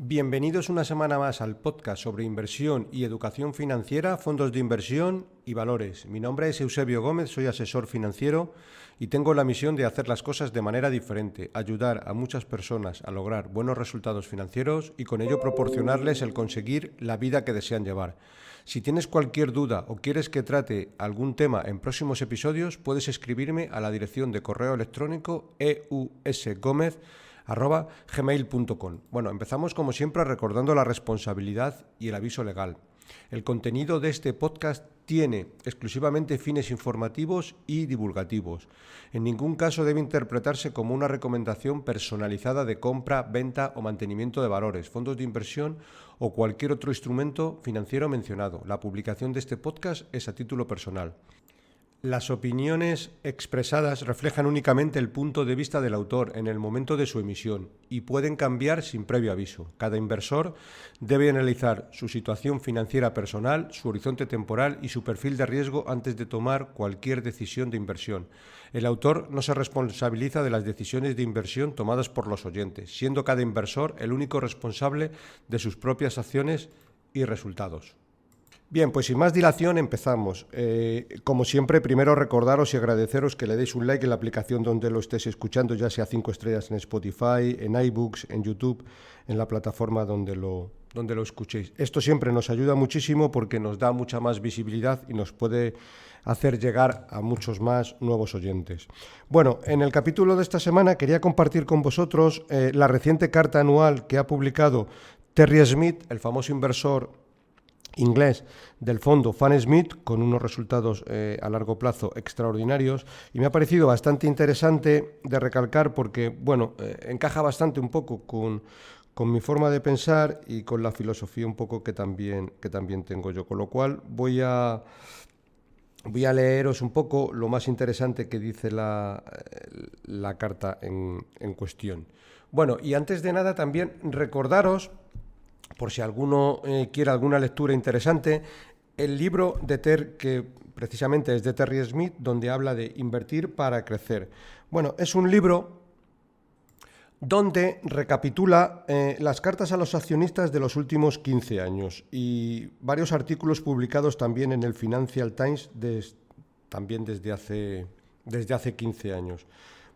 Bienvenidos una semana más al podcast sobre inversión y educación financiera, fondos de inversión y valores. Mi nombre es Eusebio Gómez, soy asesor financiero y tengo la misión de hacer las cosas de manera diferente, ayudar a muchas personas a lograr buenos resultados financieros y con ello proporcionarles el conseguir la vida que desean llevar. Si tienes cualquier duda o quieres que trate algún tema en próximos episodios, puedes escribirme a la dirección de correo electrónico eusgomez@gmail.com. Bueno, empezamos como siempre recordando la responsabilidad y el aviso legal. El contenido de este podcast tiene exclusivamente fines informativos y divulgativos. En ningún caso debe interpretarse como una recomendación personalizada de compra, venta o mantenimiento de valores, fondos de inversión o cualquier otro instrumento financiero mencionado. La publicación de este podcast es a título personal. Las opiniones expresadas reflejan únicamente el punto de vista del autor en el momento de su emisión y pueden cambiar sin previo aviso. Cada inversor debe analizar su situación financiera personal, su horizonte temporal y su perfil de riesgo antes de tomar cualquier decisión de inversión. El autor no se responsabiliza de las decisiones de inversión tomadas por los oyentes, siendo cada inversor el único responsable de sus propias acciones y resultados. Bien, pues sin más dilación empezamos. Como siempre, primero recordaros y agradeceros que le deis un like en la aplicación donde lo estéis escuchando, ya sea 5 estrellas en Spotify, en iBooks, en YouTube, en la plataforma donde lo escuchéis. Esto siempre nos ayuda muchísimo porque nos da mucha más visibilidad y nos puede hacer llegar a muchos más nuevos oyentes. Bueno, en el capítulo de esta semana quería compartir con vosotros la reciente carta anual que ha publicado Terry Smith, el famoso inversor inglés del fondo Fan Smith, con unos resultados a largo plazo extraordinarios, y me ha parecido bastante interesante de recalcar porque, bueno, encaja bastante un poco con mi forma de pensar y con la filosofía un poco que también tengo yo, con lo cual voy a leeros un poco lo más interesante que dice la carta en cuestión. Bueno, y antes de nada también recordaros, por si alguno quiere alguna lectura interesante, el libro de que precisamente es de Terry Smith, donde habla de invertir para crecer. Bueno, es un libro donde recapitula las cartas a los accionistas de los últimos 15 años y varios artículos publicados también en el Financial Times también desde hace 15 años.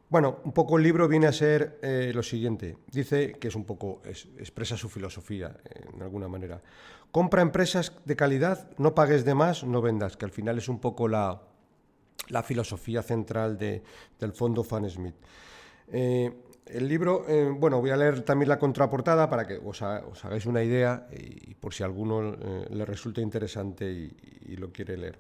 Bueno, un poco el libro viene a ser lo siguiente. Dice que es un poco, expresa su filosofía en alguna manera. Compra empresas de calidad, no pagues de más, no vendas, que al final es un poco la filosofía central del fondo Fan Smith. El libro, bueno, voy a leer también la contraportada para que os hagáis una idea y por si a alguno le resulta interesante y lo quiere leer.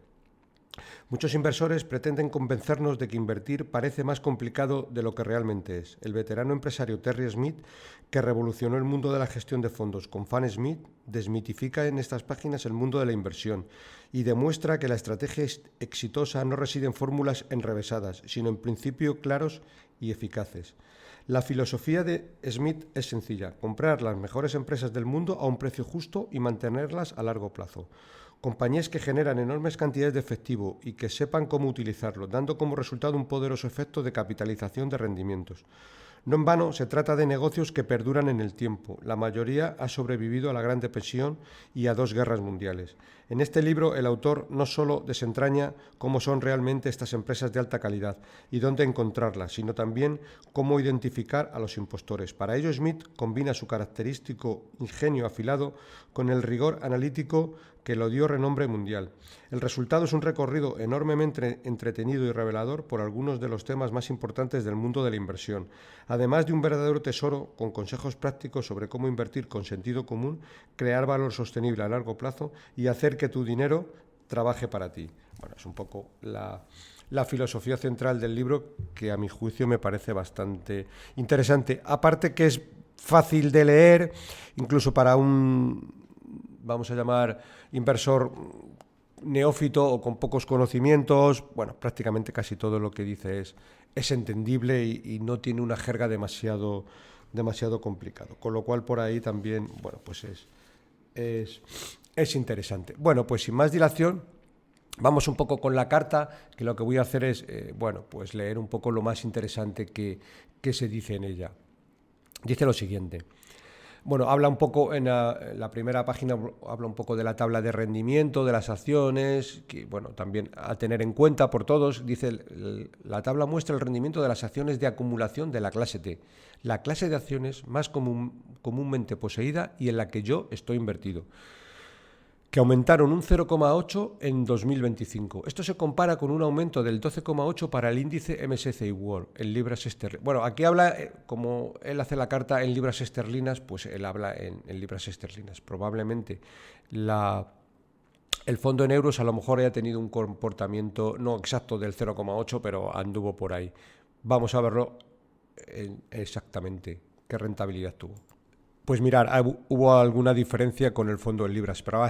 Muchos inversores pretenden convencernos de que invertir parece más complicado de lo que realmente es. El veterano empresario Terry Smith, que revolucionó el mundo de la gestión de fondos con Fan Smith, desmitifica en estas páginas el mundo de la inversión y demuestra que la estrategia exitosa no reside en fórmulas enrevesadas, sino en principios claros y eficaces. La filosofía de Smith es sencilla: comprar las mejores empresas del mundo a un precio justo y mantenerlas a largo plazo. Compañías que generan enormes cantidades de efectivo y que sepan cómo utilizarlo, dando como resultado un poderoso efecto de capitalización de rendimientos. No en vano se trata de negocios que perduran en el tiempo. La mayoría ha sobrevivido a la Gran Depresión y a 2 guerras mundiales. En este libro el autor no solo desentraña cómo son realmente estas empresas de alta calidad y dónde encontrarlas, sino también cómo identificar a los impostores. Para ello Smith combina su característico ingenio afilado con el rigor analítico que lo dio renombre mundial. El resultado es un recorrido enormemente entretenido y revelador por algunos de los temas más importantes del mundo de la inversión, además de un verdadero tesoro con consejos prácticos sobre cómo invertir con sentido común, crear valor sostenible a largo plazo y hacer que tu dinero trabaje para ti. Bueno, es un poco la filosofía central del libro, que a mi juicio me parece bastante interesante. Aparte que es fácil de leer, incluso para un, vamos a llamar, inversor neófito o con pocos conocimientos. Bueno, prácticamente casi todo lo que dice es entendible y no tiene una jerga demasiado complicado. Con lo cual por ahí también, bueno, pues es interesante. Bueno, pues sin más dilación, vamos un poco con la carta, que lo que voy a hacer es, bueno, pues leer un poco lo más interesante que se dice en ella. Dice lo siguiente: Bueno, habla un poco en la primera página, habla un poco de la tabla de rendimiento de las acciones, que bueno, también a tener en cuenta por todos. Dice, la tabla muestra el rendimiento de las acciones de acumulación de la clase T, la clase de acciones más comúnmente poseída y en la que yo estoy invertido, que aumentaron un 0,8 en 2025. Esto se compara con un aumento del 12,8 para el índice MSCI World en libras esterlinas. Bueno, aquí habla, como él hace la carta en libras esterlinas, pues él habla en libras esterlinas. Probablemente el fondo en euros a lo mejor haya tenido un comportamiento no exacto del 0,8, pero anduvo por ahí. Vamos a verlo exactamente qué rentabilidad tuvo. Pues mirar, hubo alguna diferencia con el fondo en libras, pero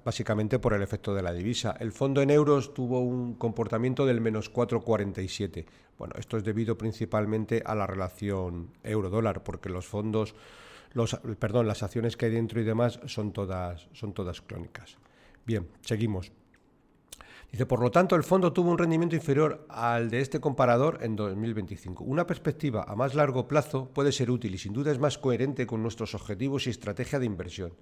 básicamente por el efecto de la divisa. El fondo en euros tuvo un comportamiento del menos 4,47. Bueno, esto es debido principalmente a la relación euro-dólar, porque los fondos, las acciones que hay dentro y demás son todas clónicas. Bien, seguimos. Dice, por lo tanto, el fondo tuvo un rendimiento inferior al de este comparador en 2025. Una perspectiva a más largo plazo puede ser útil y sin duda es más coherente con nuestros objetivos y estrategia de inversión.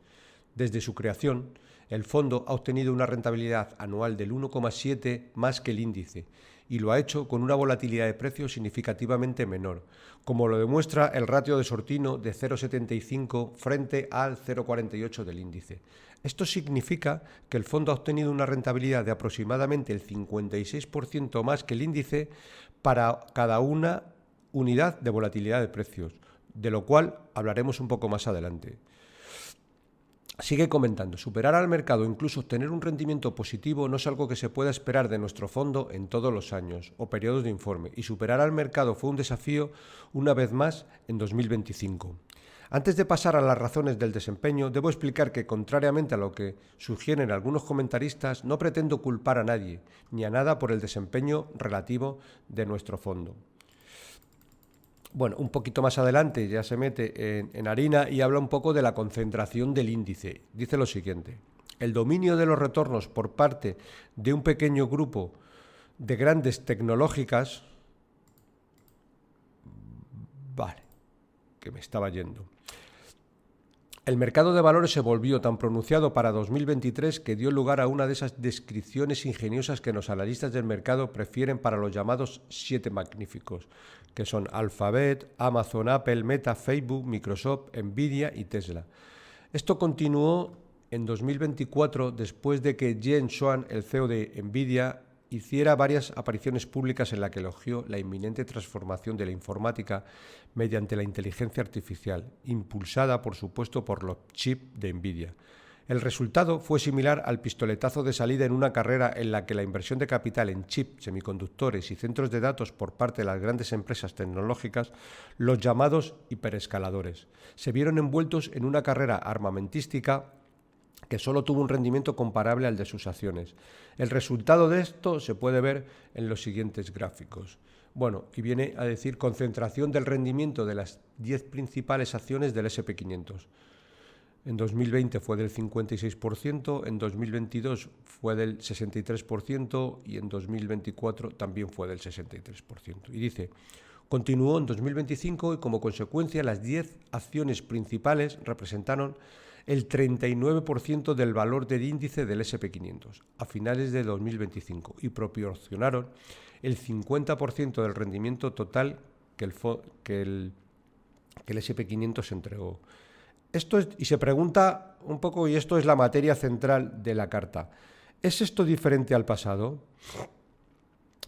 Desde su creación, el fondo ha obtenido una rentabilidad anual del 1,7 más que el índice y lo ha hecho con una volatilidad de precios significativamente menor, como lo demuestra el ratio de Sortino de 0,75 frente al 0,48 del índice. Esto significa que el fondo ha obtenido una rentabilidad de aproximadamente el 56% más que el índice para cada una unidad de volatilidad de precios, de lo cual hablaremos un poco más adelante. Sigue comentando, superar al mercado o incluso obtener un rendimiento positivo no es algo que se pueda esperar de nuestro fondo en todos los años o periodos de informe, y superar al mercado fue un desafío una vez más en 2025. Antes de pasar a las razones del desempeño, debo explicar que, contrariamente a lo que sugieren algunos comentaristas, no pretendo culpar a nadie ni a nada por el desempeño relativo de nuestro fondo. Bueno, un poquito más adelante ya se mete en harina y habla un poco de la concentración del índice. Dice lo siguiente: el dominio de los retornos por parte de un pequeño grupo de grandes tecnológicas... Vale, que me estaba yendo. El mercado de valores se volvió tan pronunciado para 2023 que dio lugar a una de esas descripciones ingeniosas que los analistas del mercado prefieren para los llamados 7 magníficos, que son Alphabet, Amazon, Apple, Meta, Facebook, Microsoft, Nvidia y Tesla. Esto continuó en 2024 después de que Jen Swan, el CEO de Nvidia, hiciera varias apariciones públicas en las que elogió la inminente transformación de la informática mediante la inteligencia artificial, impulsada, por supuesto, por los chips de Nvidia. El resultado fue similar al pistoletazo de salida en una carrera en la que la inversión de capital en chips, semiconductores y centros de datos por parte de las grandes empresas tecnológicas, los llamados hiperescaladores, se vieron envueltos en una carrera armamentística que solo tuvo un rendimiento comparable al de sus acciones. El resultado de esto se puede ver en los siguientes gráficos. Bueno, y viene a decir concentración del rendimiento de las 10 principales acciones del S&P 500. En 2020 fue del 56%, en 2022 fue del 63% y en 2024 también fue del 63%. Y dice, continuó en 2025 y como consecuencia las 10 acciones principales representaron el 39% del valor del índice del S&P 500 a finales de 2025 y proporcionaron el 50% del rendimiento total que el S&P 500 entregó. Esto es, y se pregunta un poco, y esto es la materia central de la carta, ¿es esto diferente al pasado?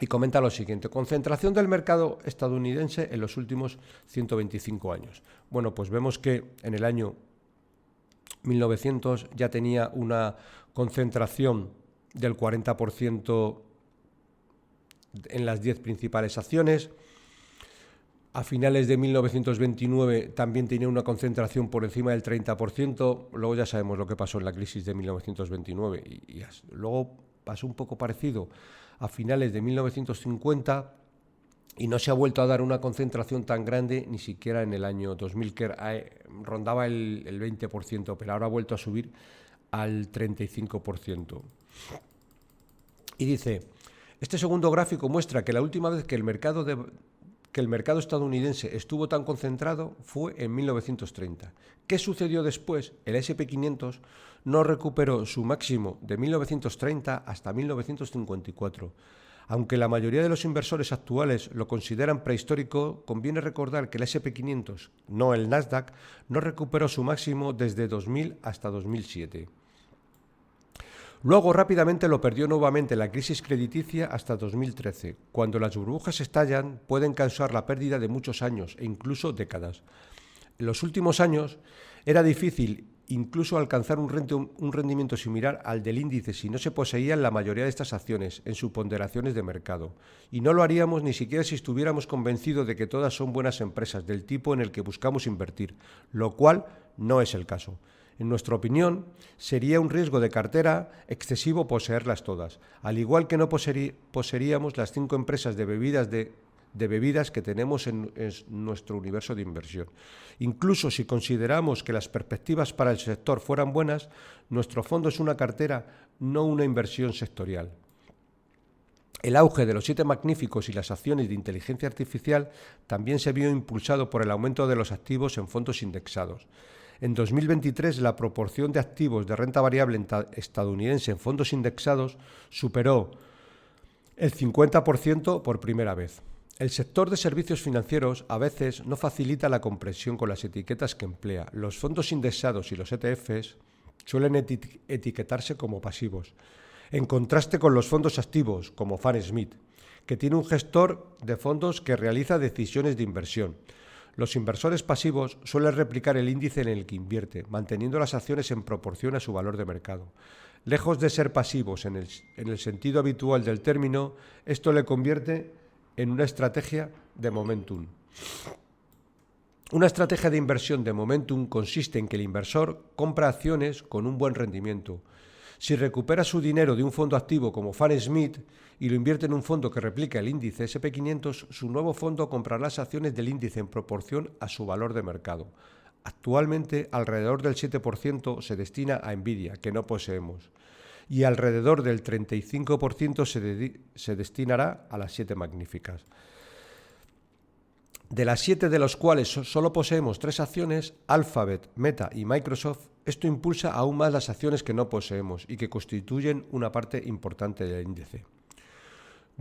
Y comenta lo siguiente: concentración del mercado estadounidense en los últimos 125 años. Bueno, pues vemos que en el año 1900 ya tenía una concentración del 40% en las 10 principales acciones. A finales de 1929 también tenía una concentración por encima del 30%. Luego ya sabemos lo que pasó en la crisis de 1929. Y luego pasó un poco parecido a finales de 1950 y no se ha vuelto a dar una concentración tan grande ni siquiera en el año 2000, que rondaba el 20%, pero ahora ha vuelto a subir al 35%. Y dice, este segundo gráfico muestra que la última vez que el mercado que el mercado estadounidense estuvo tan concentrado fue en 1930. ¿Qué sucedió después? El S&P 500 no recuperó su máximo de 1930 hasta 1954. Aunque la mayoría de los inversores actuales lo consideran prehistórico, conviene recordar que el S&P 500, no el Nasdaq, no recuperó su máximo desde 2000 hasta 2007. Luego rápidamente lo perdió nuevamente la crisis crediticia hasta 2013. Cuando las burbujas estallan, pueden causar la pérdida de muchos años e incluso décadas. En los últimos años era difícil incluso alcanzar un rendimiento similar al del índice si no se poseían la mayoría de estas acciones en sus ponderaciones de mercado. Y no lo haríamos ni siquiera si estuviéramos convencidos de que todas son buenas empresas del tipo en el que buscamos invertir, lo cual no es el caso. En nuestra opinión, sería un riesgo de cartera excesivo poseerlas todas, al igual que no poseeríamos las 5 empresas de bebidas que tenemos en nuestro universo de inversión. Incluso si consideramos que las perspectivas para el sector fueran buenas, nuestro fondo es una cartera, no una inversión sectorial. El auge de los 7 magníficos y las acciones de inteligencia artificial también se vio impulsado por el aumento de los activos en fondos indexados. En 2023, la proporción de activos de renta variable estadounidense en fondos indexados superó el 50% por primera vez. El sector de servicios financieros a veces no facilita la comprensión con las etiquetas que emplea. Los fondos indexados y los ETFs suelen etiquetarse como pasivos, en contraste con los fondos activos, como Fan Smith, que tiene un gestor de fondos que realiza decisiones de inversión. Los inversores pasivos suelen replicar el índice en el que invierte, manteniendo las acciones en proporción a su valor de mercado. Lejos de ser pasivos en el sentido habitual del término, esto le convierte en una estrategia de momentum. Una estrategia de inversión de momentum consiste en que el inversor compra acciones con un buen rendimiento. Si recupera su dinero de un fondo activo como Fan Smith y lo invierte en un fondo que replica el índice S&P 500, su nuevo fondo comprará las acciones del índice en proporción a su valor de mercado. Actualmente, alrededor del 7% se destina a Nvidia, que no poseemos, y alrededor del 35% se destinará a las 7 magníficas. De las 7 de los cuales solo poseemos 3 acciones, Alphabet, Meta y Microsoft, esto impulsa aún más las acciones que no poseemos y que constituyen una parte importante del índice.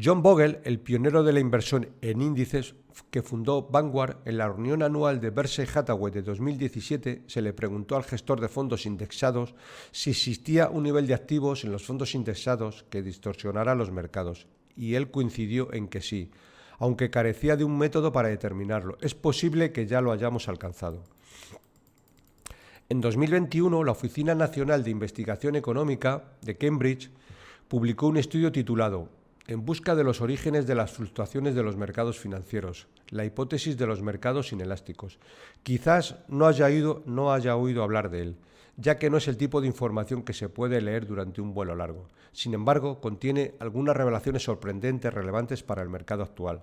John Bogle, el pionero de la inversión en índices que fundó Vanguard, en la reunión anual de Berkshire Hathaway de 2017, se le preguntó al gestor de fondos indexados si existía un nivel de activos en los fondos indexados que distorsionara los mercados, y él coincidió en que sí, aunque carecía de un método para determinarlo. Es posible que ya lo hayamos alcanzado. En 2021, la Oficina Nacional de Investigación Económica de Cambridge publicó un estudio titulado En busca de los orígenes de las fluctuaciones de los mercados financieros, la hipótesis de los mercados inelásticos. Quizás no haya oído hablar de él, ya que no es el tipo de información que se puede leer durante un vuelo largo. Sin embargo, contiene algunas revelaciones sorprendentes relevantes para el mercado actual.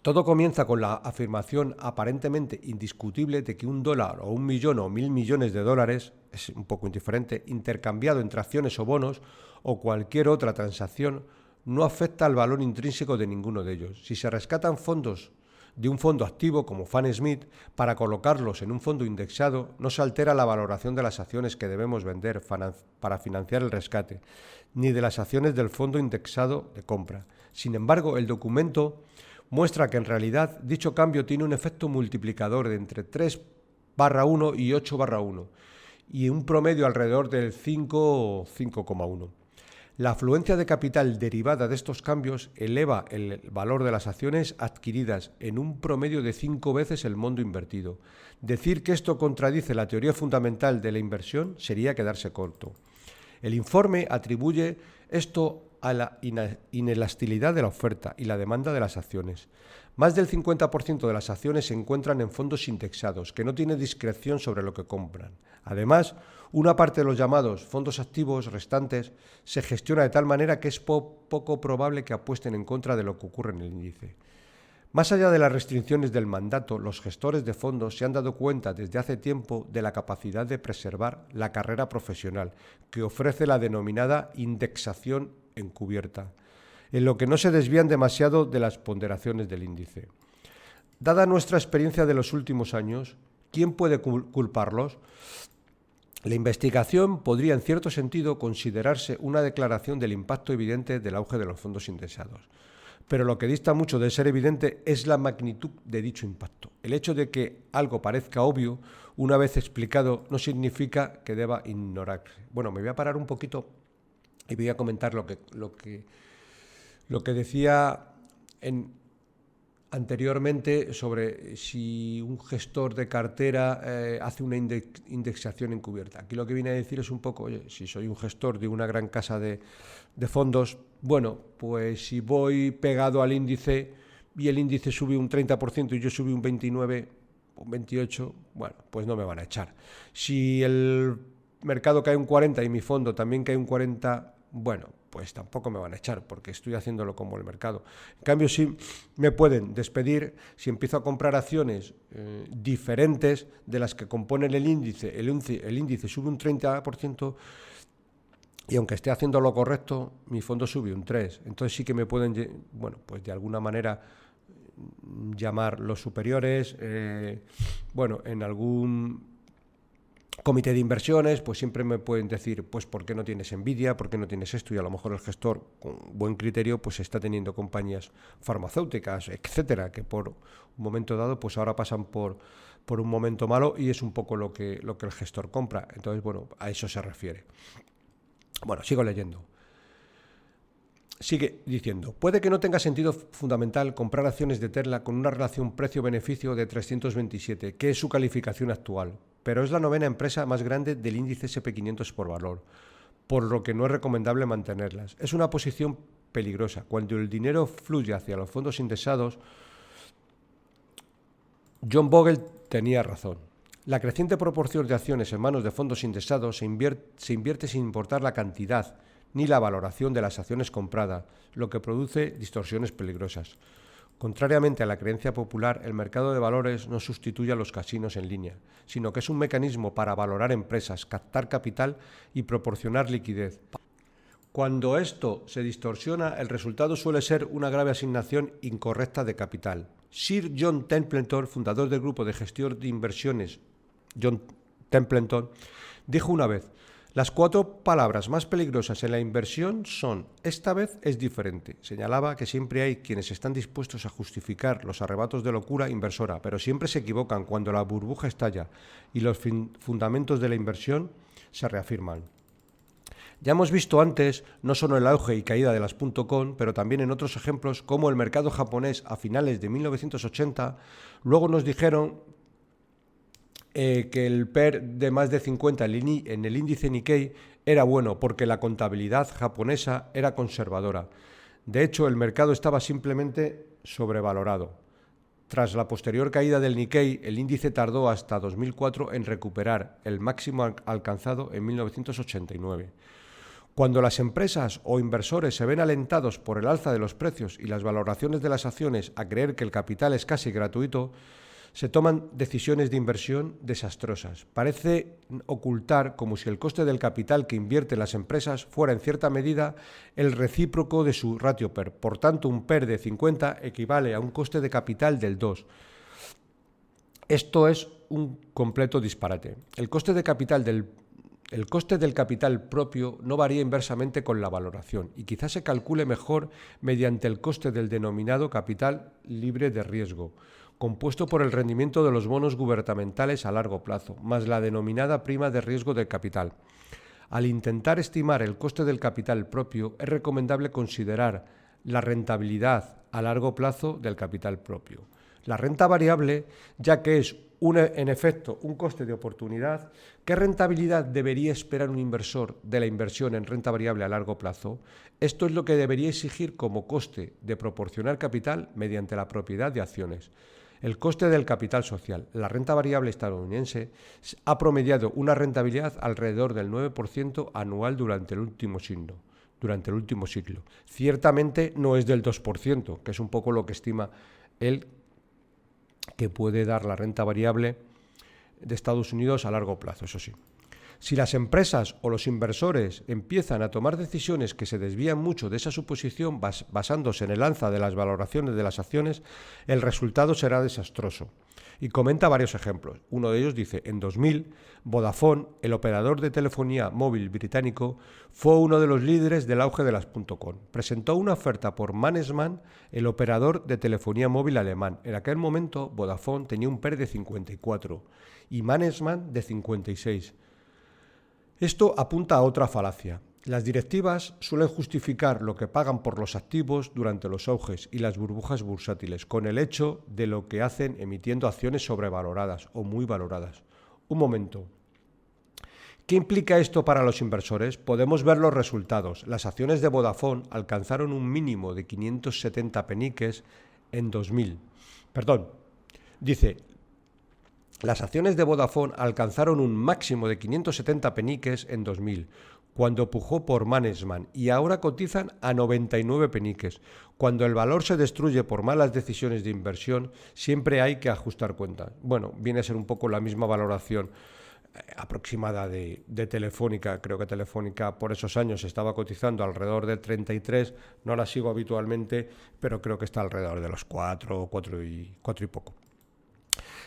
Todo comienza con la afirmación aparentemente indiscutible de que $1 o 1.000.000 o 1.000 millones de dólares, es un poco indiferente, intercambiado entre acciones o bonos o cualquier otra transacción, no afecta al valor intrínseco de ninguno de ellos. Si se rescatan fondos de un fondo activo como Fan Smith para colocarlos en un fondo indexado, no se altera la valoración de las acciones que debemos vender para financiar el rescate, ni de las acciones del fondo indexado de compra. Sin embargo, el documento muestra que en realidad dicho cambio tiene un efecto multiplicador de entre 3/1 y 8/1 y un promedio alrededor del 5 o 5,1. La afluencia de capital derivada de estos cambios eleva el valor de las acciones adquiridas en un promedio de 5 veces el monto invertido. Decir que esto contradice la teoría fundamental de la inversión sería quedarse corto. El informe atribuye esto a la inelasticidad de la oferta y la demanda de las acciones. Más del 50% de las acciones se encuentran en fondos indexados, que no tienen discreción sobre lo que compran. Además, una parte de los llamados fondos activos restantes se gestiona de tal manera que es poco probable que apuesten en contra de lo que ocurre en el índice. Más allá de las restricciones del mandato, los gestores de fondos se han dado cuenta desde hace tiempo de la capacidad de preservar la carrera profesional que ofrece la denominada indexación encubierta. en lo que no se desvían demasiado de las ponderaciones del índice. Dada nuestra experiencia de los últimos años, ¿quién puede culparlos? La investigación podría, en cierto sentido, considerarse una declaración del impacto evidente del auge de los fondos indexados. Pero lo que dista mucho de ser evidente es la magnitud de dicho impacto. El hecho de que algo parezca obvio, una vez explicado, no significa que deba ignorarse. Bueno, me voy a parar un poquito y voy a comentar lo que decía anteriormente sobre si un gestor de cartera hace una indexación encubierta. Aquí lo que viene a decir es un poco, oye, si soy un gestor de una gran casa de fondos, bueno, pues si voy pegado al índice y el índice sube un 30% y yo subí un 29, un 28, bueno, pues no me van a echar. Si el mercado cae un 40 y mi fondo también cae un 40, bueno, pues tampoco me van a echar porque estoy haciéndolo como el mercado. En cambio, sí me pueden despedir si empiezo a comprar acciones diferentes de las que componen el índice. El índice sube un 30% y aunque esté haciendo lo correcto, mi fondo sube un 3%. Entonces sí que me pueden, bueno, pues de alguna manera llamar los superiores. Bueno, en algún comité de inversiones, pues siempre me pueden decir, pues ¿por qué no tienes Nvidia? ¿Por qué no tienes esto? Y a lo mejor el gestor, con buen criterio, pues está teniendo compañías farmacéuticas, etcétera, que por un momento dado, pues ahora pasan por un momento malo y es un poco lo que el gestor compra. Entonces, bueno, a eso se refiere. Bueno, sigo leyendo. Sigue diciendo, puede que no tenga sentido fundamental comprar acciones de Tesla con una relación precio-beneficio de 327, que es su calificación actual, pero es la novena empresa más grande del índice S&P 500 por valor, por lo que no es recomendable mantenerlas. Es una posición peligrosa. Cuando el dinero fluye hacia los fondos indexados, John Bogle tenía razón. La creciente proporción de acciones en manos de fondos indexados se invierte sin importar la cantidad ni la valoración de las acciones compradas, lo que produce distorsiones peligrosas. Contrariamente a la creencia popular, el mercado de valores no sustituye a los casinos en línea, sino que es un mecanismo para valorar empresas, captar capital y proporcionar liquidez. Cuando esto se distorsiona, el resultado suele ser una grave asignación incorrecta de capital. Sir John Templeton, fundador del grupo de gestión de inversiones John Templeton, dijo una vez: las 4 palabras más peligrosas en la inversión son «esta vez es diferente». Señalaba que siempre hay quienes están dispuestos a justificar los arrebatos de locura inversora, pero siempre se equivocan cuando la burbuja estalla y los fundamentos de la inversión se reafirman. Ya hemos visto antes no solo el auge y caída de las .com, pero también en otros ejemplos como el mercado japonés a finales de 1980. Luego nos dijeron que el PER de más de 50 en el índice Nikkei era bueno porque la contabilidad japonesa era conservadora. De hecho, el mercado estaba simplemente sobrevalorado. Tras la posterior caída del Nikkei, el índice tardó hasta 2004 en recuperar el máximo alcanzado en 1989. Cuando las empresas o inversores se ven alentados por el alza de los precios y las valoraciones de las acciones a creer que el capital es casi gratuito, se toman decisiones de inversión desastrosas. Parece ocultar como si el coste del capital que invierten las empresas fuera en cierta medida el recíproco de su ratio PER. Por tanto, un PER de 50 equivale a un coste de capital del 2. Esto es un completo disparate. El coste del capital propio no varía inversamente con la valoración y quizás se calcule mejor mediante el coste del denominado capital libre de riesgo, compuesto por el rendimiento de los bonos gubernamentales a largo plazo, más la denominada prima de riesgo del capital. Al intentar estimar el coste del capital propio, es recomendable considerar la rentabilidad a largo plazo del capital propio. La renta variable, ya que es en efecto un coste de oportunidad, ¿qué rentabilidad debería esperar un inversor de la inversión en renta variable a largo plazo? Esto es lo que debería exigir como coste de proporcionar capital mediante la propiedad de acciones. El coste del capital social. La renta variable estadounidense ha promediado una rentabilidad alrededor del 9% anual durante el último siglo. Ciertamente no es del 2%, que es un poco lo que estima él que puede dar la renta variable de Estados Unidos a largo plazo, eso sí. Si las empresas o los inversores empiezan a tomar decisiones que se desvían mucho de esa suposición basándose en el alza de las valoraciones de las acciones, el resultado será desastroso. Y comenta varios ejemplos. Uno de ellos dice, en 2000, Vodafone, el operador de telefonía móvil británico, fue uno de los líderes del auge de las .com. Presentó una oferta por Mannesmann, el operador de telefonía móvil alemán. En aquel momento, Vodafone tenía un PER de 54 y Mannesmann de 56. Esto apunta a otra falacia. Las directivas suelen justificar lo que pagan por los activos durante los auges y las burbujas bursátiles con el hecho de lo que hacen emitiendo acciones sobrevaloradas o muy valoradas. Un momento. ¿Qué implica esto para los inversores? Podemos ver los resultados. Las acciones de Vodafone alcanzaron un mínimo de 570 peniques en 2000. Las acciones de Vodafone alcanzaron un máximo de 570 peniques en 2000, cuando pujó por Mannesmann, y ahora cotizan a 99 peniques. Cuando el valor se destruye por malas decisiones de inversión, siempre hay que ajustar cuentas. Bueno, viene a ser un poco la misma valoración aproximada de Telefónica. Creo que Telefónica por esos años estaba cotizando alrededor de 33, no la sigo habitualmente, pero creo que está alrededor de los 4 y poco.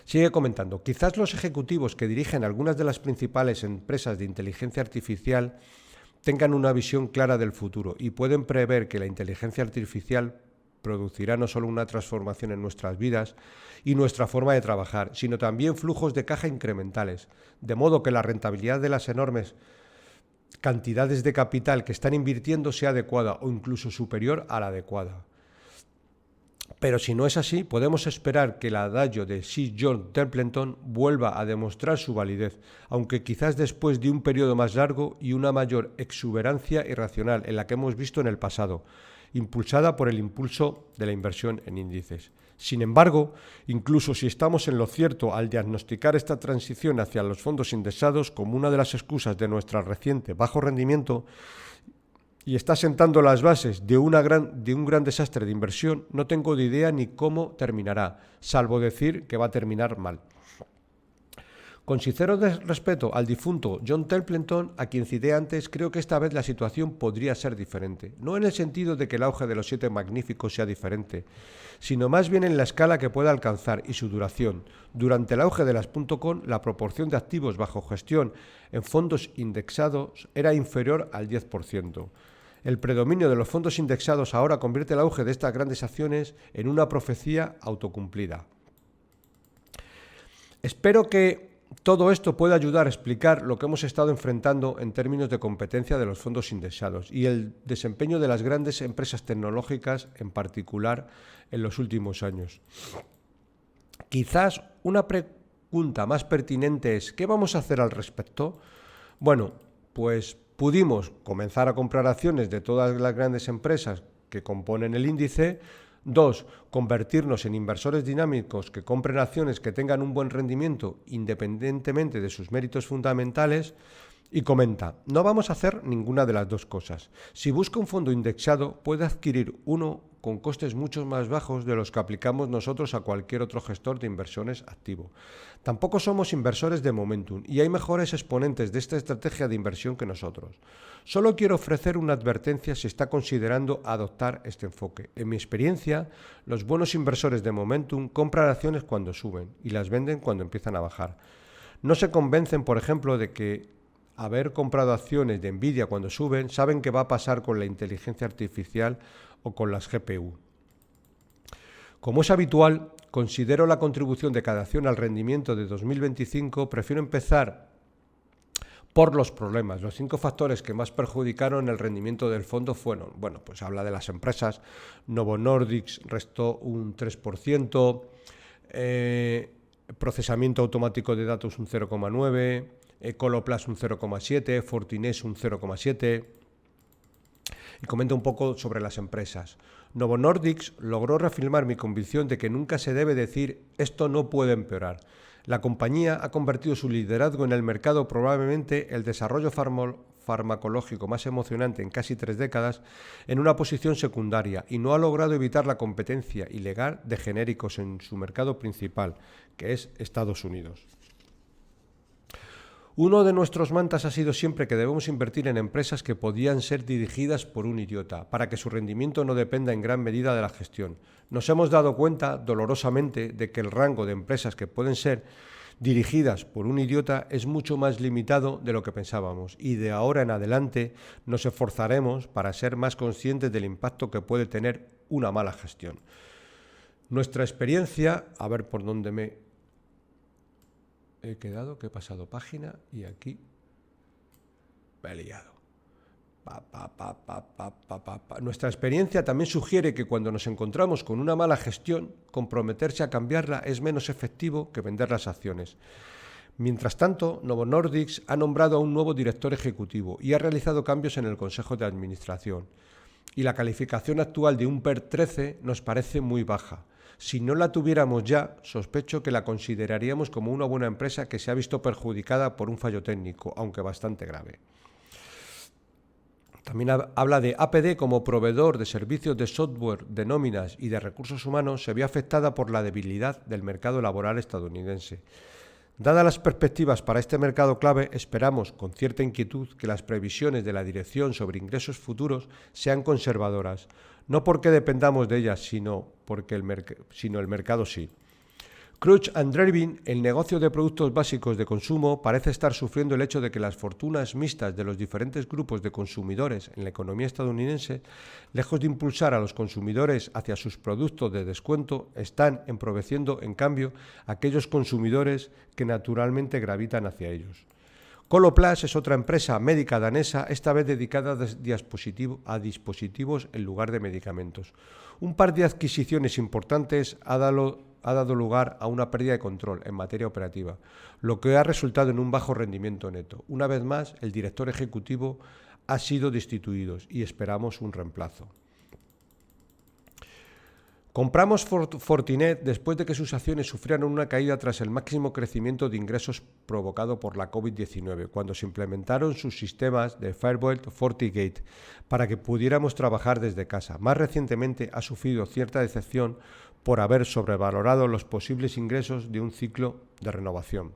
Sigue comentando, quizás los ejecutivos que dirigen algunas de las principales empresas de inteligencia artificial tengan una visión clara del futuro y pueden prever que la inteligencia artificial producirá no solo una transformación en nuestras vidas y nuestra forma de trabajar, sino también flujos de caja incrementales, de modo que la rentabilidad de las enormes cantidades de capital que están invirtiendo sea adecuada o incluso superior a la adecuada. Pero si no es así, podemos esperar que el adagio de Sir John Templeton vuelva a demostrar su validez, aunque quizás después de un periodo más largo y una mayor exuberancia irracional en la que hemos visto en el pasado, impulsada por el impulso de la inversión en índices. Sin embargo, incluso si estamos en lo cierto al diagnosticar esta transición hacia los fondos indexados como una de las excusas de nuestro reciente bajo rendimiento, y está sentando las bases de un gran desastre de inversión, no tengo ni idea ni cómo terminará, salvo decir que va a terminar mal. Con sincero respeto al difunto John Templeton, a quien cité antes, creo que esta vez la situación podría ser diferente. No en el sentido de que el auge de los 7 magníficos sea diferente, sino más bien en la escala que pueda alcanzar y su duración. Durante el auge de las .com, la proporción de activos bajo gestión en fondos indexados era inferior al 10%. El predominio de los fondos indexados ahora convierte el auge de estas grandes acciones en una profecía autocumplida. Espero que todo esto puede ayudar a explicar lo que hemos estado enfrentando en términos de competencia de los fondos indexados y el desempeño de las grandes empresas tecnológicas en particular en los últimos años. Quizás una pregunta más pertinente es ¿qué vamos a hacer al respecto? Bueno, pues pudimos comenzar a comprar acciones de todas las grandes empresas que componen el índice. 2. Convertirnos en inversores dinámicos que compren acciones que tengan un buen rendimiento independientemente de sus méritos fundamentales. Y comenta, no vamos a hacer ninguna de las dos cosas. Si busca un fondo indexado, puede adquirir uno con costes mucho más bajos de los que aplicamos nosotros a cualquier otro gestor de inversiones activo. Tampoco somos inversores de momentum y hay mejores exponentes de esta estrategia de inversión que nosotros. Solo quiero ofrecer una advertencia si está considerando adoptar este enfoque. En mi experiencia, los buenos inversores de momentum compran acciones cuando suben y las venden cuando empiezan a bajar. No se convencen, por ejemplo, de que haber comprado acciones de Nvidia cuando suben, saben qué va a pasar con la inteligencia artificial o con las GPU. Como es habitual, considero la contribución de cada acción al rendimiento de 2025, prefiero empezar por los problemas. Los 5 factores que más perjudicaron el rendimiento del fondo fueron, pues habla de las empresas, Novo Nordisk restó un 3%, procesamiento automático de datos un 0,9%, Coloplast un 0,7%, Fortinés un 0,7%. Y comenta un poco sobre las empresas. Novo Nordisk logró reafirmar mi convicción de que nunca se debe decir esto no puede empeorar. La compañía ha convertido su liderazgo en el mercado, probablemente el desarrollo farmacológico más emocionante en casi 3 décadas, en una posición secundaria y no ha logrado evitar la competencia ilegal de genéricos en su mercado principal, que es Estados Unidos. Uno de nuestros mantras ha sido siempre que debemos invertir en empresas que podían ser dirigidas por un idiota, para que su rendimiento no dependa en gran medida de la gestión. Nos hemos dado cuenta, dolorosamente, de que el rango de empresas que pueden ser dirigidas por un idiota es mucho más limitado de lo que pensábamos, y de ahora en adelante nos esforzaremos para ser más conscientes del impacto que puede tener una mala gestión. Nuestra experiencia, a ver por dónde me he quedado, que he pasado página y aquí me he liado. Nuestra experiencia también sugiere que cuando nos encontramos con una mala gestión, comprometerse a cambiarla es menos efectivo que vender las acciones. Mientras tanto, Novo Nordisk ha nombrado a un nuevo director ejecutivo y ha realizado cambios en el Consejo de Administración. Y la calificación actual de un PER 13 nos parece muy baja. Si no la tuviéramos ya, sospecho que la consideraríamos como una buena empresa que se ha visto perjudicada por un fallo técnico, aunque bastante grave. También habla de APD como proveedor de servicios de software, de nóminas y de recursos humanos, se ve afectada por la debilidad del mercado laboral estadounidense. Dadas las perspectivas para este mercado clave, esperamos con cierta inquietud que las previsiones de la dirección sobre ingresos futuros sean conservadoras, no porque dependamos de ellas, sino el mercado sí. Crouch and Drebin, el negocio de productos básicos de consumo, parece estar sufriendo el hecho de que las fortunas mixtas de los diferentes grupos de consumidores en la economía estadounidense, lejos de impulsar a los consumidores hacia sus productos de descuento, están empobreciendo, en cambio, a aquellos consumidores que naturalmente gravitan hacia ellos. Coloplast es otra empresa médica danesa, esta vez dedicada a dispositivos en lugar de medicamentos. Un par de adquisiciones importantes ha dado lugar a una pérdida de control en materia operativa, lo que ha resultado en un bajo rendimiento neto. Una vez más, el director ejecutivo ha sido destituido y esperamos un reemplazo. Compramos Fortinet después de que sus acciones sufrieran una caída tras el máximo crecimiento de ingresos provocado por la COVID-19, cuando se implementaron sus sistemas de Firewall FortiGate para que pudiéramos trabajar desde casa. Más recientemente ha sufrido cierta decepción por haber sobrevalorado los posibles ingresos de un ciclo de renovación.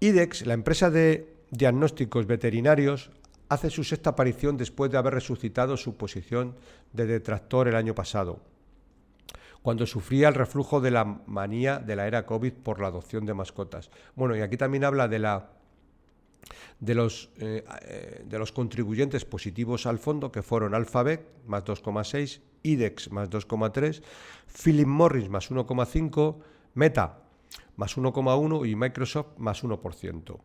IDEX, la empresa de diagnósticos veterinarios, hace su sexta aparición después de haber resucitado su posición de detractor el año pasado, cuando sufría el reflujo de la manía de la era COVID por la adopción de mascotas. Bueno, y aquí también habla de los contribuyentes positivos al fondo, que fueron Alphabet, más 2,6, IDEX, más 2,3, Philip Morris, más 1,5, Meta, más 1,1 y Microsoft, más 1%.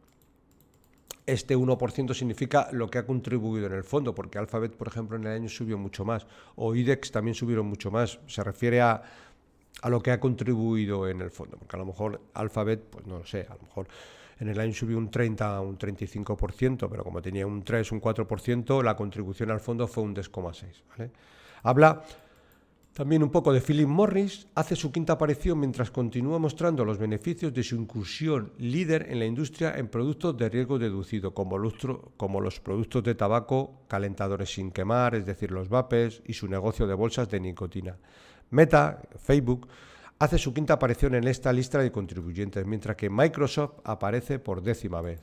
Este 1% significa lo que ha contribuido en el fondo, porque Alphabet, por ejemplo, en el año subió mucho más, o IDEX también subieron mucho más. Se refiere a lo que ha contribuido en el fondo, porque a lo mejor Alphabet, pues no lo sé, a lo mejor en el año subió un 30, un 35%, pero como tenía un 3, un 4%, la contribución al fondo fue un 10,6%. ¿Vale? Habla también un poco de Philip Morris, hace su quinta aparición mientras continúa mostrando los beneficios de su incursión líder en la industria en productos de riesgo deducido, como los productos de tabaco, calentadores sin quemar, es decir, los vapes, y su negocio de bolsas de nicotina. Meta, Facebook, hace su quinta aparición en esta lista de contribuyentes, mientras que Microsoft aparece por 10ª vez.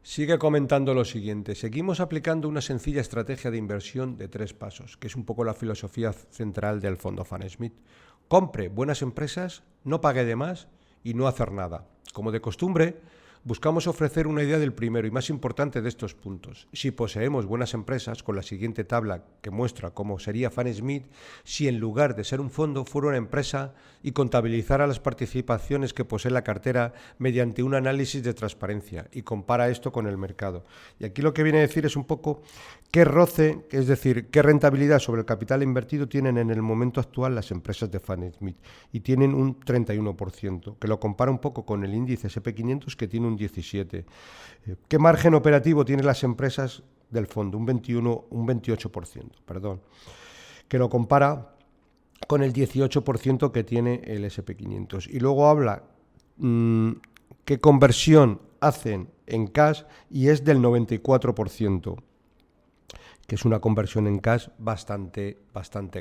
Sigue comentando lo siguiente: seguimos aplicando una sencilla estrategia de inversión de 3 pasos, que es un poco la filosofía central del fondo FANSmith. Compre buenas empresas, no pague de más y no hacer nada. Como de costumbre, buscamos ofrecer una idea del primero y más importante de estos puntos. Si poseemos buenas empresas, con la siguiente tabla que muestra cómo sería FANSmith si en lugar de ser un fondo fuera una empresa y contabilizara las participaciones que posee la cartera mediante un análisis de transparencia, y compara esto con el mercado. Y aquí lo que viene a decir es un poco qué roce, es decir, qué rentabilidad sobre el capital invertido tienen en el momento actual las empresas de FANSmith, y tienen un 31%, que lo compara un poco con el índice SP500, que tiene un 17%. ¿Qué margen operativo tienen las empresas del fondo? Un 28%, que lo compara con el 18% que tiene el SP500. Y luego habla qué conversión hacen en cash, y es del 94%, que es una conversión en cash bastante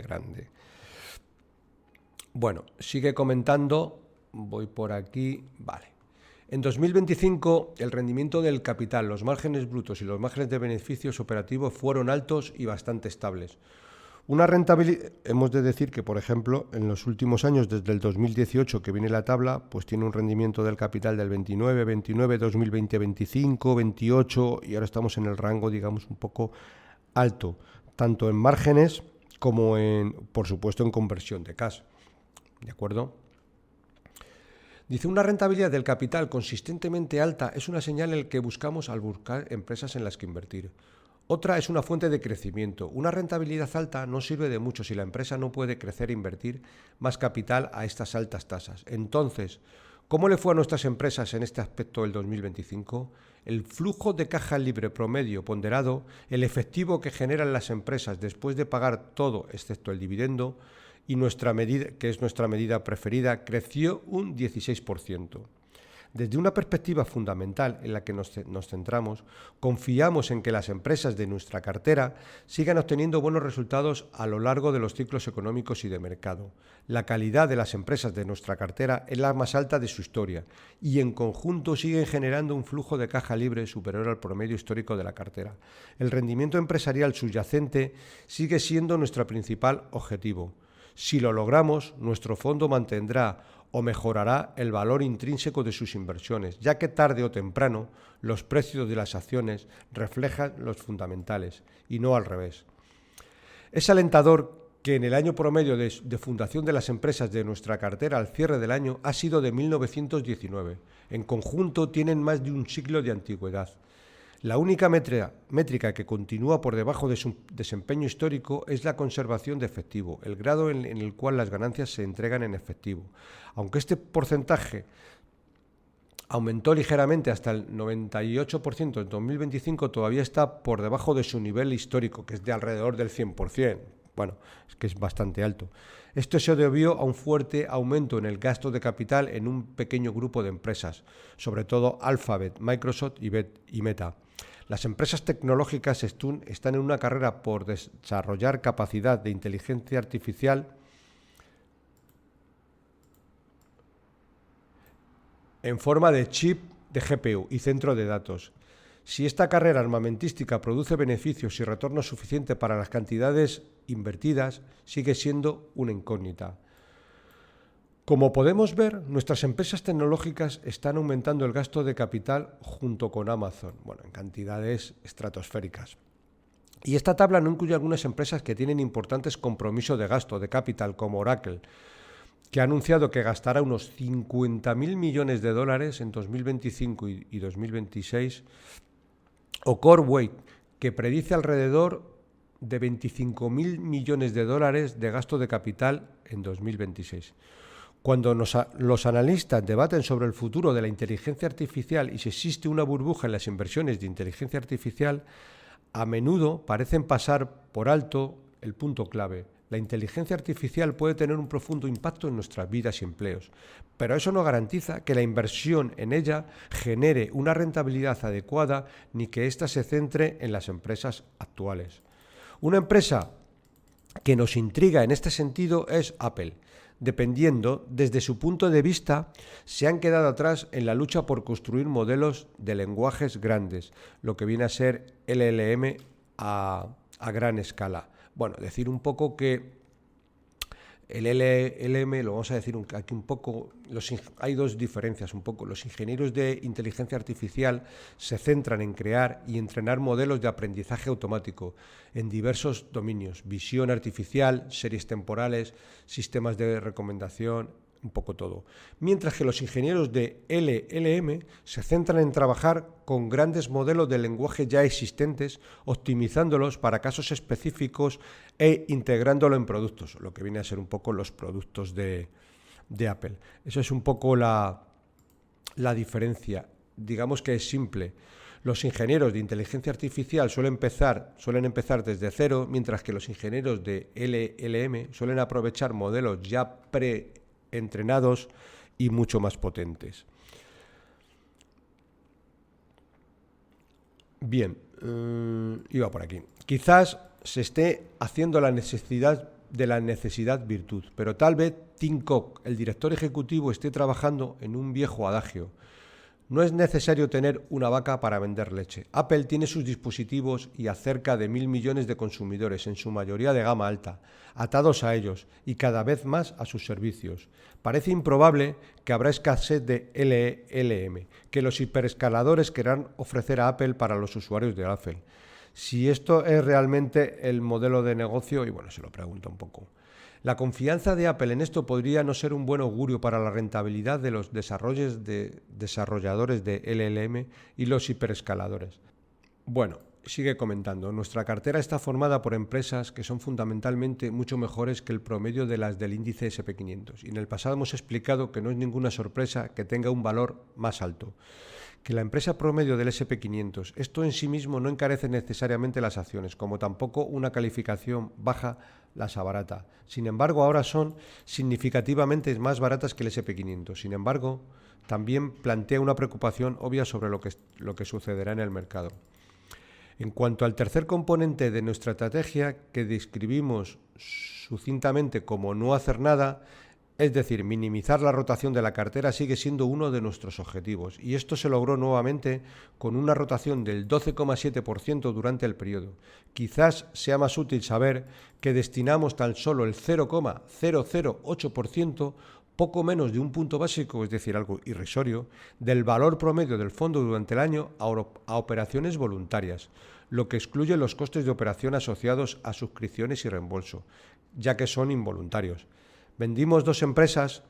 grande. Bueno, sigue comentando, voy por aquí, vale. En 2025, el rendimiento del capital, los márgenes brutos y los márgenes de beneficios operativos fueron altos y bastante estables. Una rentabilidad, hemos de decir que, por ejemplo, en los últimos años, desde el 2018 que viene la tabla, pues tiene un rendimiento del capital del 29, 2020, 25, 28 y ahora estamos en el rango, digamos, un poco alto, tanto en márgenes como por supuesto, en conversión de cash. ¿De acuerdo? Dice, una rentabilidad del capital consistentemente alta es una señal en la que buscamos al buscar empresas en las que invertir. Otra es una fuente de crecimiento. Una rentabilidad alta no sirve de mucho si la empresa no puede crecer e invertir más capital a estas altas tasas. Entonces, ¿cómo le fue a nuestras empresas en este aspecto el 2025? El flujo de caja libre promedio ponderado, el efectivo que generan las empresas después de pagar todo excepto el dividendo, y nuestra medida, que es nuestra medida preferida, creció un 16%. Desde una perspectiva fundamental en la que nos centramos, confiamos en que las empresas de nuestra cartera sigan obteniendo buenos resultados a lo largo de los ciclos económicos y de mercado. La calidad de las empresas de nuestra cartera es la más alta de su historia y en conjunto siguen generando un flujo de caja libre superior al promedio histórico de la cartera. El rendimiento empresarial subyacente sigue siendo nuestro principal objetivo. Si lo logramos, nuestro fondo mantendrá o mejorará el valor intrínseco de sus inversiones, ya que tarde o temprano los precios de las acciones reflejan los fundamentales y no al revés. Es alentador que en el año promedio de fundación de las empresas de nuestra cartera al cierre del año ha sido de 1919. En conjunto tienen más de un siglo de antigüedad. La única métrica que continúa por debajo de su desempeño histórico es la conservación de efectivo, el grado en el cual las ganancias se entregan en efectivo. Aunque este porcentaje aumentó ligeramente hasta el 98% en 2025, todavía está por debajo de su nivel histórico, que es de alrededor del 100%. Bueno, es que es bastante alto. Esto se debió a un fuerte aumento en el gasto de capital en un pequeño grupo de empresas, sobre todo Alphabet, Microsoft y Meta. Las empresas tecnológicas están en una carrera por desarrollar capacidad de inteligencia artificial en forma de chip de GPU y centro de datos. Si esta carrera armamentística produce beneficios y retorno suficiente para las cantidades invertidas, sigue siendo una incógnita. Como podemos ver, nuestras empresas tecnológicas están aumentando el gasto de capital junto con Amazon, en cantidades estratosféricas. Y esta tabla no incluye algunas empresas que tienen importantes compromisos de gasto de capital, como Oracle, que ha anunciado que gastará unos 50.000 millones de dólares en 2025 y 2026, o Coreway, que predice alrededor de 25.000 millones de dólares de gasto de capital en 2026. Cuando los analistas debaten sobre el futuro de la inteligencia artificial y si existe una burbuja en las inversiones de inteligencia artificial, a menudo parecen pasar por alto el punto clave. La inteligencia artificial puede tener un profundo impacto en nuestras vidas y empleos, pero eso no garantiza que la inversión en ella genere una rentabilidad adecuada ni que ésta se centre en las empresas actuales. Una empresa que nos intriga en este sentido es Apple. Dependiendo, desde su punto de vista, se han quedado atrás en la lucha por construir modelos de lenguajes grandes, lo que viene a ser LLM a gran escala. Decir un poco que el LLM, lo vamos a decir aquí un poco, hay dos diferencias un poco. Los ingenieros de inteligencia artificial se centran en crear y entrenar modelos de aprendizaje automático en diversos dominios: visión artificial, series temporales, sistemas de recomendación, un poco todo. Mientras que los ingenieros de LLM se centran en trabajar con grandes modelos de lenguaje ya existentes, optimizándolos para casos específicos e integrándolo en productos, lo que viene a ser un poco los productos de Apple. Eso es un poco la diferencia. Digamos que es simple. Los ingenieros de inteligencia artificial suelen empezar desde cero, mientras que los ingenieros de LLM suelen aprovechar modelos ya preentrenados y mucho más potentes. Bien, iba por aquí. Quizás se esté haciendo la necesidad virtud, pero tal vez Tim Cook, el director ejecutivo, esté trabajando en un viejo adagio. No es necesario tener una vaca para vender leche. Apple tiene sus dispositivos y a cerca de 1.000 millones de consumidores, en su mayoría de gama alta, atados a ellos y cada vez más a sus servicios. Parece improbable que habrá escasez de LLM, que los hiperescaladores querrán ofrecer a Apple para los usuarios de Apple. Si esto es realmente el modelo de negocio, y bueno, se lo pregunto un poco. La confianza de Apple en esto podría no ser un buen augurio para la rentabilidad de los desarrolladores de LLM y los hiperescaladores. Bueno, sigue comentando, nuestra cartera está formada por empresas que son fundamentalmente mucho mejores que el promedio de las del índice SP500 y en el pasado hemos explicado que no es ninguna sorpresa que tenga un valor más alto que la empresa promedio del SP500. Esto en sí mismo no encarece necesariamente las acciones, como tampoco una calificación baja las abarata. Sin embargo, ahora son significativamente más baratas que el SP500. Sin embargo, también plantea una preocupación obvia sobre lo que sucederá en el mercado. En cuanto al tercer componente de nuestra estrategia, que describimos sucintamente como no hacer nada, es decir, minimizar la rotación de la cartera, sigue siendo uno de nuestros objetivos, y esto se logró nuevamente con una rotación del 12,7% durante el periodo. Quizás sea más útil saber que destinamos tan solo el 0,008%, poco menos de un punto básico, es decir, algo irrisorio, del valor promedio del fondo durante el año a operaciones voluntarias, lo que excluye los costes de operación asociados a suscripciones y reembolso, ya que son involuntarios. Vendimos 2 empresas,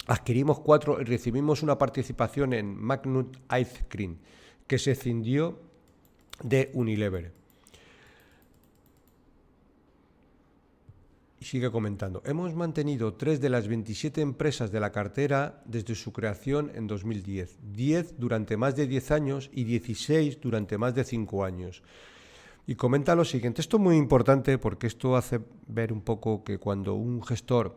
adquirimos 4 y recibimos una participación en Magnum Ice Cream, que se escindió de Unilever. Y sigue comentando, hemos mantenido 3 de las 27 empresas de la cartera desde su creación en 2010, 10 durante más de 10 años y 16 durante más de 5 años. Y comenta lo siguiente, esto es muy importante porque esto hace ver un poco que cuando un gestor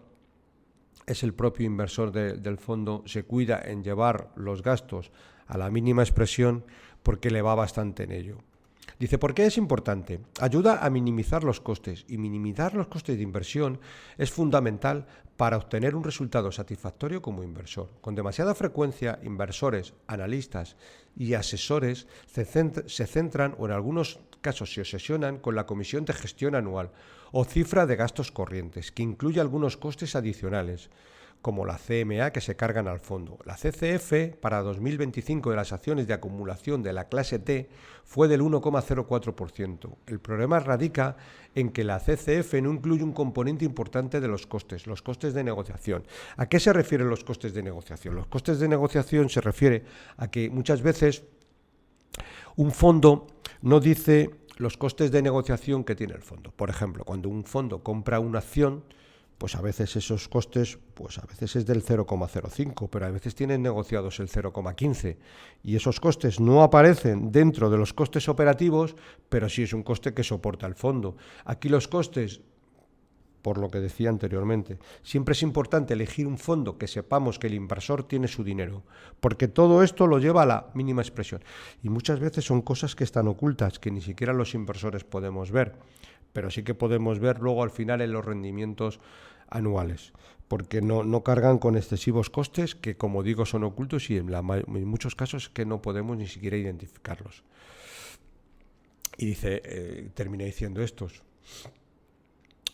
es el propio inversor del fondo, se cuida en llevar los gastos a la mínima expresión porque le va bastante en ello. Dice, ¿por qué es importante? Ayuda a minimizar los costes y minimizar los costes de inversión es fundamental para obtener un resultado satisfactorio como inversor. Con demasiada frecuencia, inversores, analistas y asesores se centran o en algunos casos se obsesionan con la comisión de gestión anual o cifra de gastos corrientes, que incluye algunos costes adicionales, como la CMA que se cargan al fondo. La CCF para 2025 de las acciones de acumulación de la clase T fue del 1,04%. El problema radica en que la CCF no incluye un componente importante de los costes de negociación. ¿A qué se refieren los costes de negociación? Los costes de negociación se refiere a que muchas veces un fondo no dice los costes de negociación que tiene el fondo. Por ejemplo, cuando un fondo compra una acción, pues a veces esos costes, pues a veces es del 0,05, pero a veces tienen negociados el 0,15 y esos costes no aparecen dentro de los costes operativos, pero sí es un coste que soporta el fondo. Aquí los costes, por lo que decía anteriormente, siempre es importante elegir un fondo que sepamos que el inversor tiene su dinero, porque todo esto lo lleva a la mínima expresión. Y muchas veces son cosas que están ocultas, que ni siquiera los inversores podemos ver, pero sí que podemos ver luego al final en los rendimientos anuales, porque no cargan con excesivos costes que, como digo, son ocultos y en muchos casos que no podemos ni siquiera identificarlos. Y dice, termina diciendo estos.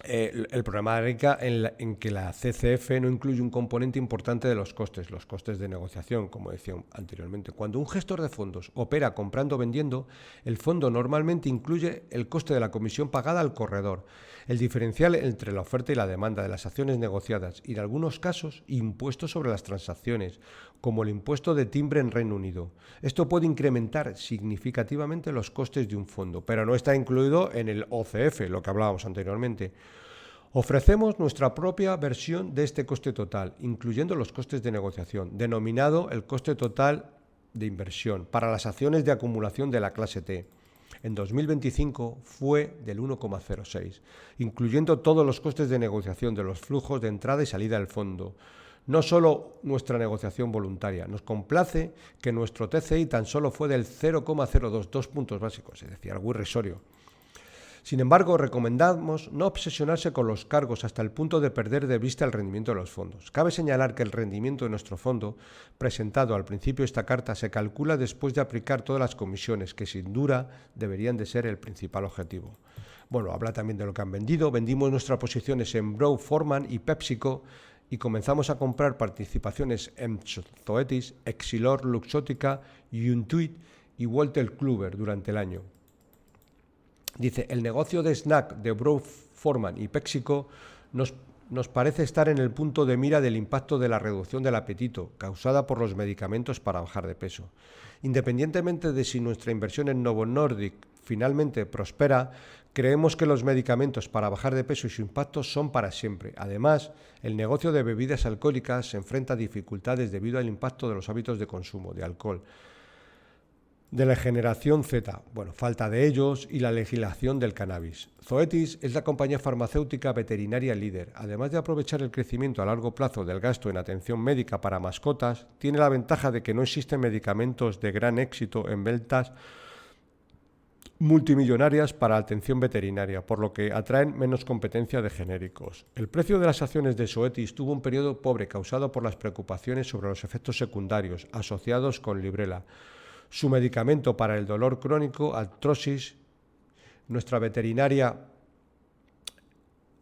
El problema radica en que la CCF no incluye un componente importante de los costes de negociación, como decía anteriormente. Cuando un gestor de fondos opera comprando o vendiendo, el fondo normalmente incluye el coste de la comisión pagada al corredor, el diferencial entre la oferta y la demanda de las acciones negociadas y, en algunos casos, impuestos sobre las transacciones, como el impuesto de timbre en Reino Unido. Esto puede incrementar significativamente los costes de un fondo, pero no está incluido en el OCF, lo que hablábamos anteriormente. Ofrecemos nuestra propia versión de este coste total, incluyendo los costes de negociación, denominado el coste total de inversión, para las acciones de acumulación de la clase T. En 2025 fue del 1,06, incluyendo todos los costes de negociación de los flujos de entrada y salida del fondo. No solo nuestra negociación voluntaria, nos complace que nuestro TCI tan solo fue del 0,022 puntos básicos, es decir, algo irrisorio. Sin embargo, recomendamos no obsesionarse con los cargos hasta el punto de perder de vista el rendimiento de los fondos. Cabe señalar que el rendimiento de nuestro fondo, presentado al principio de esta carta, se calcula después de aplicar todas las comisiones, que sin duda deberían de ser el principal objetivo. Bueno, habla también de lo que han vendido. Vendimos nuestras posiciones en Brown-Forman y PepsiCo y comenzamos a comprar participaciones en Zoetis, Exilor, Luxottica, Intuit y Wolters Kluwer durante el año. Dice, el negocio de snack de Brown-Forman y PepsiCo nos parece estar en el punto de mira del impacto de la reducción del apetito causada por los medicamentos para bajar de peso. Independientemente de si nuestra inversión en Novo Nordisk finalmente prospera, creemos que los medicamentos para bajar de peso y su impacto son para siempre. Además, el negocio de bebidas alcohólicas se enfrenta a dificultades debido al impacto de los hábitos de consumo de alcohol de la generación Z, falta de ellos, y la legislación del cannabis. Zoetis es la compañía farmacéutica veterinaria líder. Además de aprovechar el crecimiento a largo plazo del gasto en atención médica para mascotas, tiene la ventaja de que no existen medicamentos de gran éxito en ventas multimillonarias para atención veterinaria, por lo que atraen menos competencia de genéricos. El precio de las acciones de Zoetis tuvo un periodo pobre causado por las preocupaciones sobre los efectos secundarios asociados con Librela, su medicamento para el dolor crónico, artrosis. Nuestra veterinaria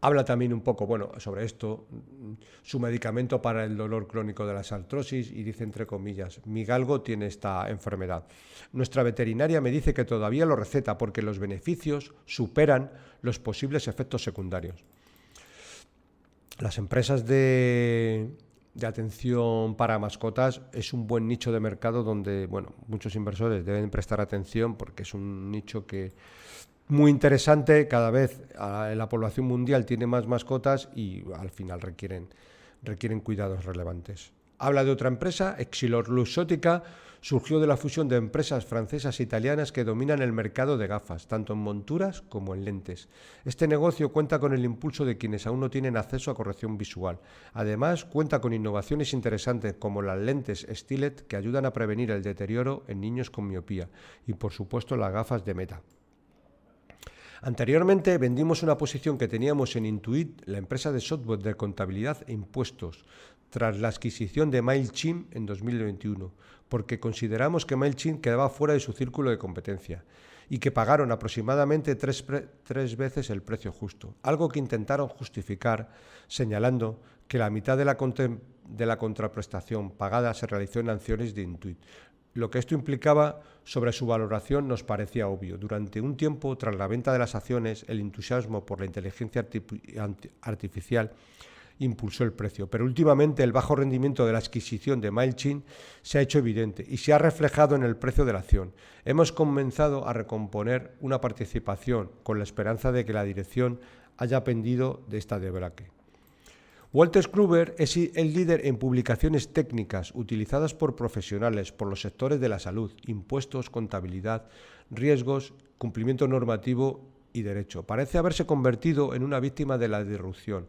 habla también un poco sobre esto, su medicamento para el dolor crónico de las artrosis, y dice entre comillas, mi galgo tiene esta enfermedad. Nuestra veterinaria me dice que todavía lo receta porque los beneficios superan los posibles efectos secundarios. Las empresas de atención para mascotas es un buen nicho de mercado donde muchos inversores deben prestar atención porque es un nicho que muy interesante. Cada vez la población mundial tiene más mascotas y al final requieren cuidados relevantes. Habla de otra empresa, Exilor Luxottica, surgió de la fusión de empresas francesas e italianas que dominan el mercado de gafas, tanto en monturas como en lentes. Este negocio cuenta con el impulso de quienes aún no tienen acceso a corrección visual. Además, cuenta con innovaciones interesantes como las lentes Stylet que ayudan a prevenir el deterioro en niños con miopía y, por supuesto, las gafas de Meta. Anteriormente vendimos una posición que teníamos en Intuit, la empresa de software de contabilidad e impuestos, tras la adquisición de MailChimp en 2021, porque consideramos que MailChimp quedaba fuera de su círculo de competencia y que pagaron aproximadamente tres veces el precio justo, algo que intentaron justificar señalando que la mitad de la contraprestación pagada se realizó en acciones de Intuit. Lo que esto implicaba sobre su valoración nos parecía obvio. Durante un tiempo, tras la venta de las acciones, el entusiasmo por la inteligencia artificial impulsó el precio, pero últimamente el bajo rendimiento de la adquisición de MailChimp se ha hecho evidente y se ha reflejado en el precio de la acción. Hemos comenzado a recomponer una participación con la esperanza de que la dirección haya aprendido de esta debacle. Wolters Kluwer es el líder en publicaciones técnicas utilizadas por profesionales por los sectores de la salud, impuestos, contabilidad, riesgos, cumplimiento normativo y derecho. Parece haberse convertido en una víctima de la disrupción.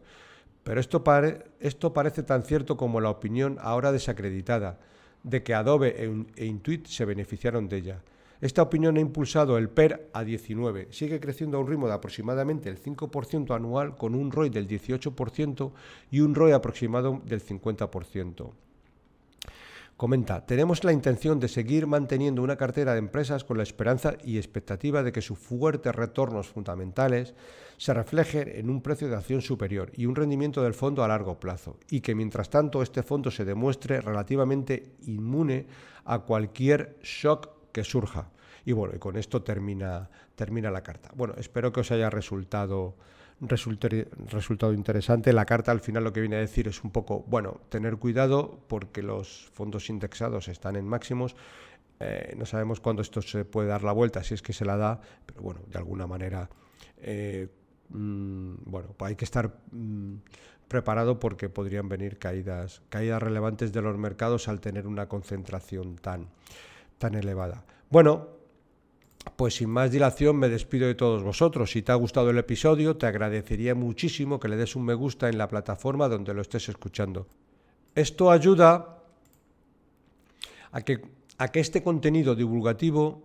Pero esto parece tan cierto como la opinión ahora desacreditada de que Adobe e Intuit se beneficiaron de ella. Esta opinión ha impulsado el PER a 19. Sigue creciendo a un ritmo de aproximadamente el 5% anual con un ROI del 18% y un ROE aproximado del 50%. Comenta, tenemos la intención de seguir manteniendo una cartera de empresas con la esperanza y expectativa de que sus fuertes retornos fundamentales se reflejen en un precio de acción superior y un rendimiento del fondo a largo plazo, y que mientras tanto este fondo se demuestre relativamente inmune a cualquier shock que surja. Y con esto termina la carta. Espero que os haya resultado interesante. La carta al final lo que viene a decir es un poco, tener cuidado porque los fondos indexados están en máximos. No sabemos cuándo esto se puede dar la vuelta, si es que se la da, pero de alguna manera hay que estar preparado porque podrían venir caídas relevantes de los mercados al tener una concentración tan elevada. Pues sin más dilación me despido de todos vosotros. Si te ha gustado el episodio, te agradecería muchísimo que le des un me gusta en la plataforma donde lo estés escuchando. Esto ayuda a que este contenido divulgativo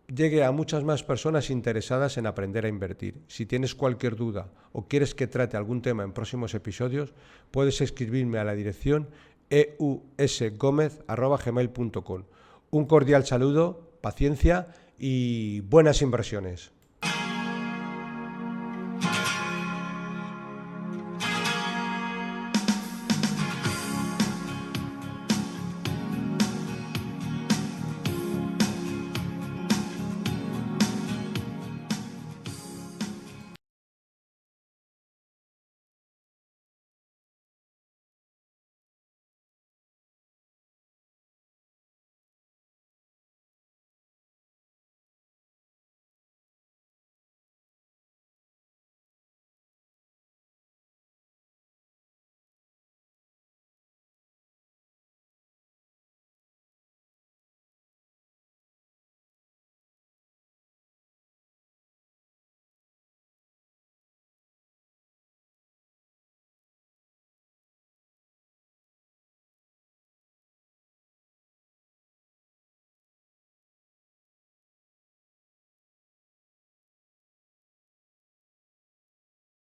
llegue a muchas más personas interesadas en aprender a invertir. Si tienes cualquier duda o quieres que trate algún tema en próximos episodios, puedes escribirme a la dirección eusgomez@gmail.com. Un cordial saludo, paciencia y buenas inversiones.